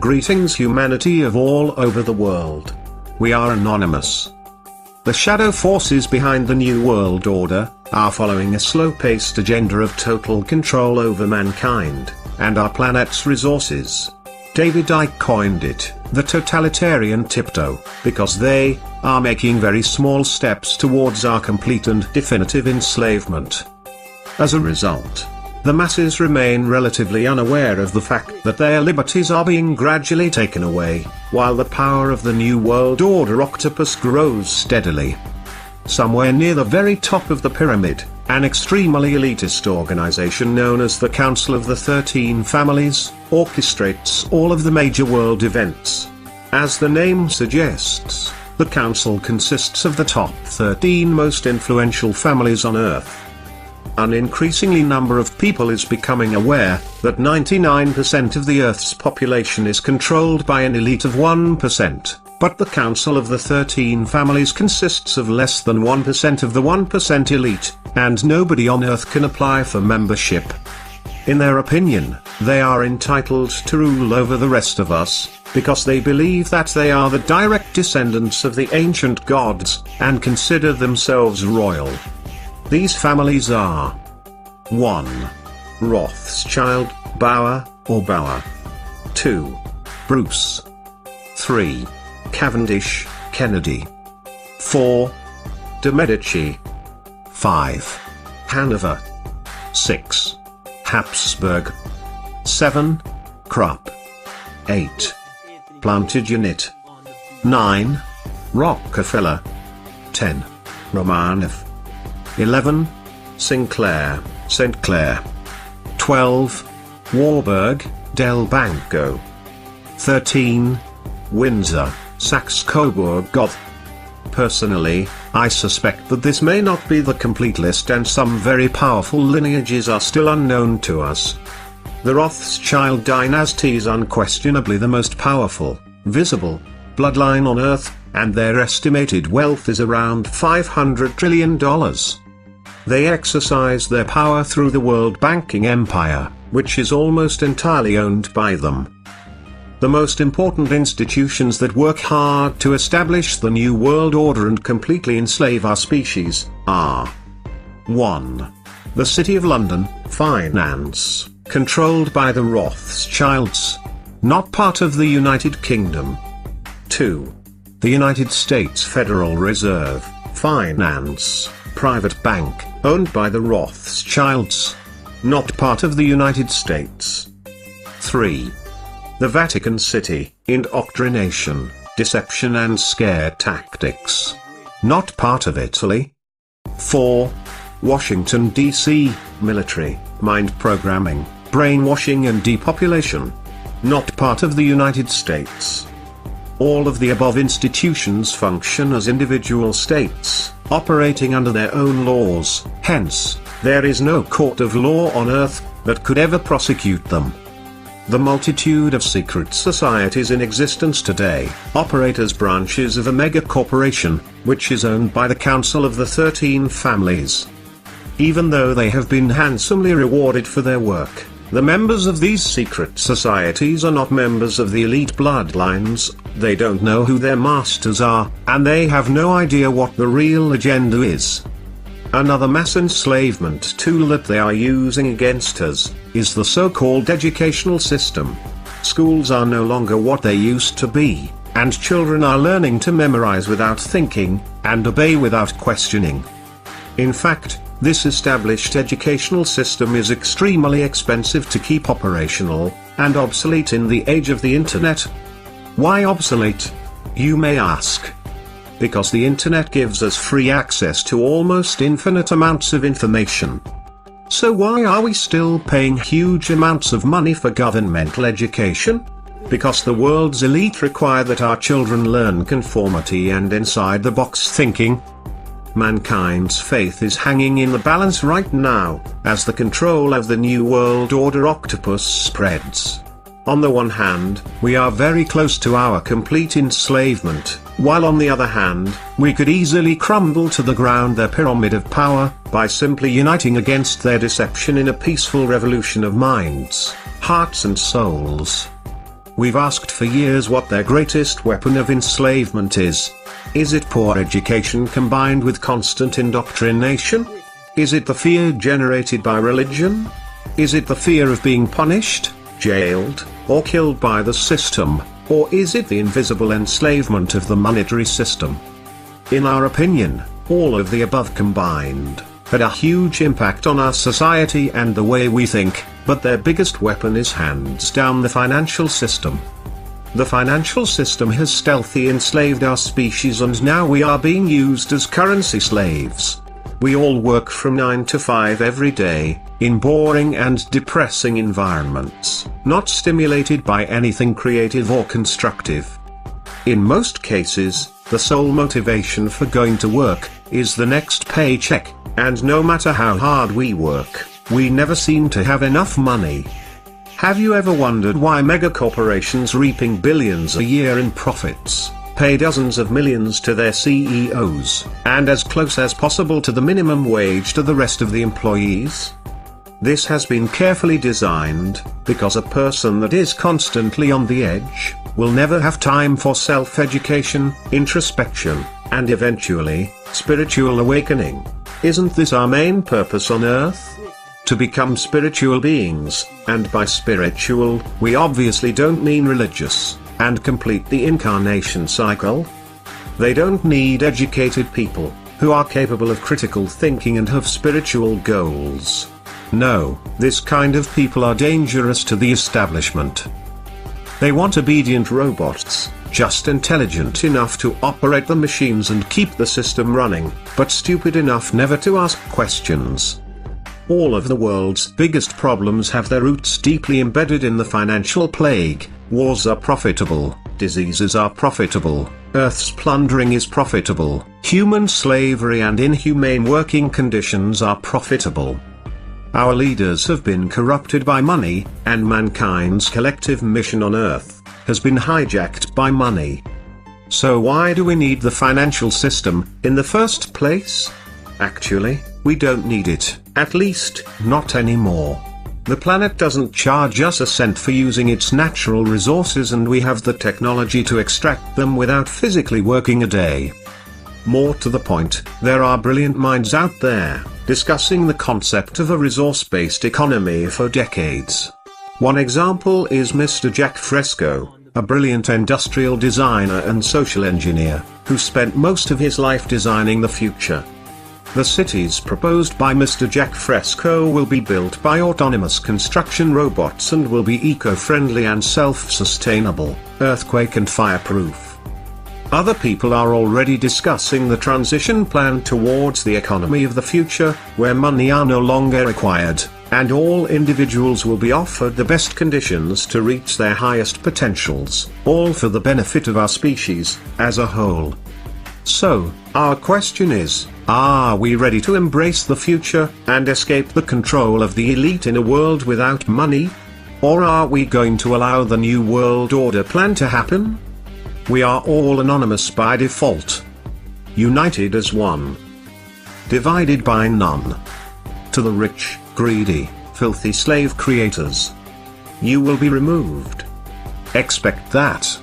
Greetings humanity of all over the world. We are anonymous. The shadow forces behind the New World Order are following a slow-paced agenda of total control over mankind and our planet's resources. David Icke coined it the totalitarian tiptoe, because they are making very small steps towards our complete and definitive enslavement. As a result, the masses remain relatively unaware of the fact that their liberties are being gradually taken away, while the power of the New World Order octopus grows steadily. Somewhere near the very top of the pyramid, an extremely elitist organization known as the Council of the 13 Families orchestrates all of the major world events. As the name suggests, the council consists of the top 13 most influential families on Earth. An increasingly number of people is becoming aware that 99% of the Earth's population is controlled by an elite of 1%, but the Council of the 13 Families consists of less than 1% of the 1% elite, and nobody on Earth can apply for membership. In their opinion, they are entitled to rule over the rest of us, because they believe that they are the direct descendants of the ancient gods, and consider themselves royal. These families are 1. Rothschild, Bauer, or Bauer. 2. Bruce. 3. Cavendish, Kennedy. 4. De Medici. 5. Hanover. 6. Habsburg. 7. Krupp. 8. Plantagenet. 9. Rockefeller. 10. Romanov. 11. Sinclair, St. Clair. 12. Warburg, Del Banco. 13. Windsor, Saxe-Coburg-Gotha. Personally, I suspect that this may not be the complete list, and some very powerful lineages are still unknown to us. The Rothschild dynasty is unquestionably the most powerful, visible bloodline on Earth, and their estimated wealth is around $500 trillion. They exercise their power through the world banking empire, which is almost entirely owned by them. The most important institutions that work hard to establish the New World Order and completely enslave our species are 1. The City of London, finance, controlled by the Rothschilds, not part of the United Kingdom. 2. The United States Federal Reserve, finance, private bank, owned by the Rothschilds, not part of the United States. 3. The Vatican City, indoctrination, deception and scare tactics, not part of Italy. 4. Washington, D.C., military, mind programming, brainwashing and depopulation, not part of the United States. All of the above institutions function as individual states, operating under their own laws, hence, there is no court of law on Earth that could ever prosecute them. The multitude of secret societies in existence today operate as branches of a mega-corporation, which is owned by the Council of the 13 Families. Even though they have been handsomely rewarded for their work, the members of these secret societies are not members of the elite bloodlines, they don't know who their masters are, and they have no idea what the real agenda is. Another mass enslavement tool that they are using against us is the so-called educational system. Schools are no longer what they used to be, and children are learning to memorize without thinking, and obey without questioning. In fact, this established educational system is extremely expensive to keep operational, and obsolete in the age of the internet. Why obsolete? You may ask. Because the internet gives us free access to almost infinite amounts of information. So why are we still paying huge amounts of money for governmental education? Because the world's elite require that our children learn conformity and inside-the-box thinking. Mankind's faith is hanging in the balance right now, as the control of the New World Order octopus spreads. On the one hand, we are very close to our complete enslavement, while on the other hand, we could easily crumble to the ground their pyramid of power, by simply uniting against their deception in a peaceful revolution of minds, hearts and souls. We've asked for years what their greatest weapon of enslavement is. Is it poor education combined with constant indoctrination? Is it the fear generated by religion? Is it the fear of being punished, jailed, or killed by the system? Or is it the invisible enslavement of the monetary system? In our opinion, all of the above combined had a huge impact on our society and the way we think, but their biggest weapon is hands down the financial system. The financial system has stealthily enslaved our species, and now we are being used as currency slaves. We all work from 9 to 5 every day, in boring and depressing environments, not stimulated by anything creative or constructive. In most cases, the sole motivation for going to work is the next paycheck, and no matter how hard we work, we never seem to have enough money. Have you ever wondered why megacorporations reaping billions a year in profits pay dozens of millions to their CEOs, and as close as possible to the minimum wage to the rest of the employees? This has been carefully designed, because a person that is constantly on the edge will never have time for self-education, introspection, and eventually, spiritual awakening. Isn't this our main purpose on Earth? To become spiritual beings, and by spiritual, we obviously don't mean religious, and complete the incarnation cycle. They don't need educated people, who are capable of critical thinking and have spiritual goals. No, this kind of people are dangerous to the establishment. They want obedient robots, just intelligent enough to operate the machines and keep the system running, but stupid enough never to ask questions. All of the world's biggest problems have their roots deeply embedded in the financial plague. Wars are profitable, diseases are profitable, Earth's plundering is profitable, human slavery and inhumane working conditions are profitable. Our leaders have been corrupted by money, and mankind's collective mission on Earth has been hijacked by money. So why do we need the financial system in the first place? Actually, we don't need it, at least, not anymore. The planet doesn't charge us a cent for using its natural resources, and we have the technology to extract them without physically working a day. More to the point, there are brilliant minds out there, discussing the concept of a resource-based economy for decades. One example is Mr. Jack Fresco, a brilliant industrial designer and social engineer, who spent most of his life designing the future. The cities proposed by Mr. Jack Fresco will be built by autonomous construction robots and will be eco-friendly and self-sustainable, earthquake and fireproof. Other people are already discussing the transition plan towards the economy of the future, where money are no longer required, and all individuals will be offered the best conditions to reach their highest potentials, all for the benefit of our species, as a whole. So, our question is, are we ready to embrace the future, and escape the control of the elite in a world without money? Or are we going to allow the New World Order plan to happen? We are all anonymous by default. United as one. Divided by none. To the rich, greedy, filthy slave creators. You will be removed. Expect that.